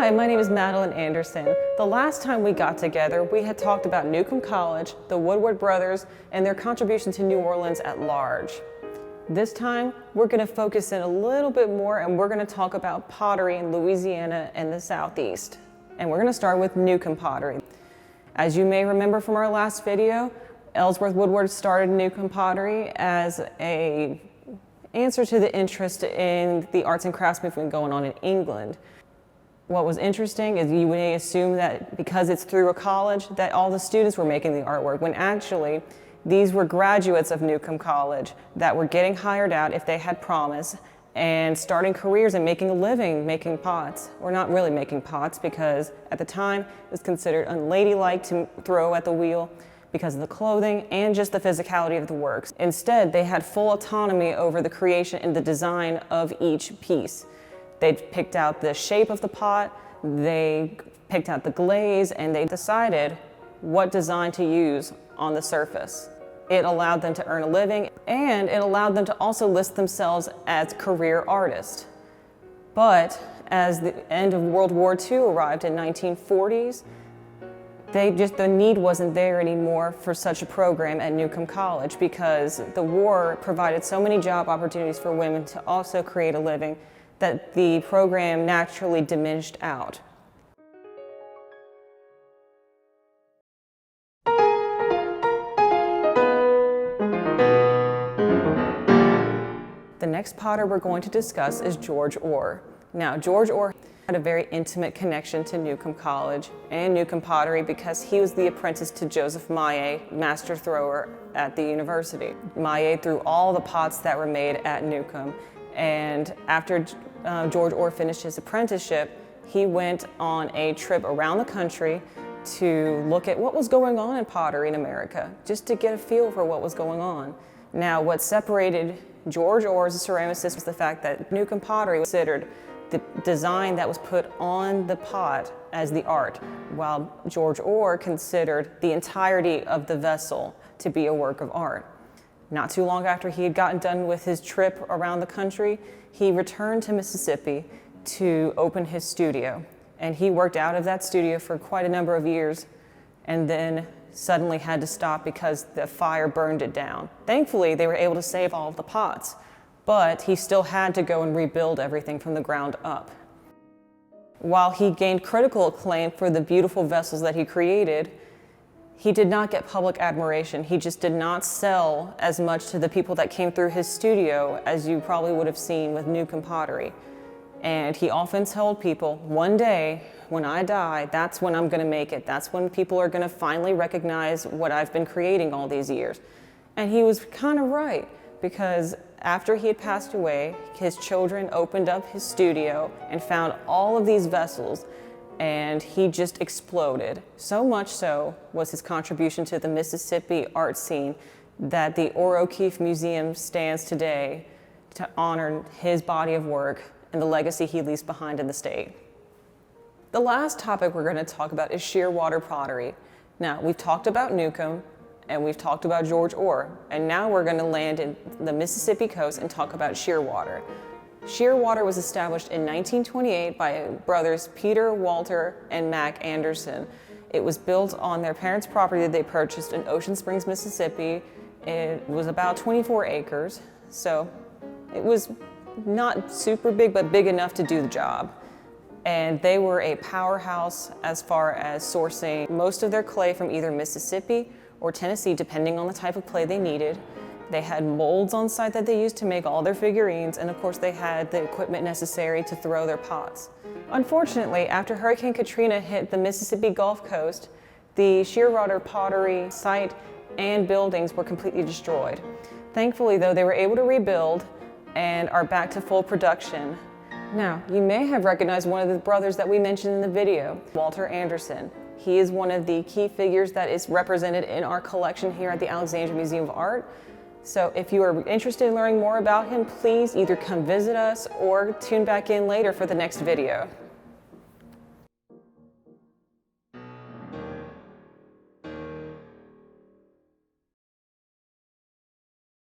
Hi, my name is Madilyn Anderson. The last time we got together, we had talked about Newcomb College, the Woodward brothers, and their contribution to New Orleans at large. This time, we're going to focus in a little bit more, and we're going to talk about pottery in Louisiana and the Southeast. And we're going to start with Newcomb pottery. As you may remember from our last video, Ellsworth Woodward started Newcomb pottery as an answer to the interest in the arts and crafts movement going on in England. What was interesting is you may assume that because it's through a college that all the students were making the artwork, when actually these were graduates of Newcomb College that were getting hired out if they had promise and starting careers and making a living making pots. Or not really making pots, because at the time it was considered unladylike to throw at the wheel because of the clothing and just the physicality of the works. Instead, they had full autonomy over the creation and the design of each piece. They picked out the shape of the pot, they picked out the glaze, and they decided what design to use on the surface. It allowed them to earn a living, and it allowed them to also list themselves as career artists. But as the end of World War II arrived in 1940s, the need wasn't there anymore for such a program at Newcomb College, because the war provided so many job opportunities for women to also create a living that the program naturally diminished out. The next potter we're going to discuss is George Orr. Now, George Orr had a very intimate connection to Newcomb College and Newcomb pottery because he was the apprentice to Joseph Maillet, master thrower at the university. Maillet threw all the pots that were made at Newcomb, and after George Orr finished his apprenticeship, he went on a trip around the country to look at what was going on in pottery in America, just to get a feel for what was going on. Now, what separated George Orr as a ceramicist was the fact that Newcomb pottery was considered the design that was put on the pot as the art, while George Orr considered the entirety of the vessel to be a work of art. Not too long after he had gotten done with his trip around the country, he returned to Mississippi to open his studio. And he worked out of that studio for quite a number of years, and then suddenly had to stop because the fire burned it down. Thankfully, they were able to save all of the pots, but he still had to go and rebuild everything from the ground up. While he gained critical acclaim for the beautiful vessels that he created, he did not get public admiration. He just did not sell as much to the people that came through his studio as you probably would have seen with Newcomb pottery. And he often told people, one day when I die, that's when I'm going to make it. That's when people are going to finally recognize what I've been creating all these years. And he was kind of right, because after he had passed away, his children opened up his studio and found all of these vessels, and he just exploded. So much so was his contribution to the Mississippi art scene that the Orr O'Keeffe Museum stands today to honor his body of work and the legacy he leaves behind in the state. The last topic we're going to talk about is Shearwater pottery. Now, we've talked about Newcomb and we've talked about George Orr, and now we're going to land in the Mississippi coast and talk about Shearwater. Shearwater was established in 1928 by brothers Peter, Walter, and Mac Anderson. It was built on their parents' property that they purchased in Ocean Springs, Mississippi. It was about 24 acres, so it was not super big, but big enough to do the job. And they were a powerhouse as far as sourcing most of their clay from either Mississippi or Tennessee, depending on the type of clay they needed. They had molds on site that they used to make all their figurines, and of course they had the equipment necessary to throw their pots. Unfortunately, after Hurricane Katrina hit the Mississippi Gulf Coast, the Shearwater pottery site and buildings were completely destroyed. Thankfully though, they were able to rebuild and are back to full production. Now, you may have recognized one of the brothers that we mentioned in the video, Walter Anderson. He is one of the key figures that is represented in our collection here at the Alexandria Museum of Art. So if you are interested in learning more about him, please either come visit us or tune back in later for the next video.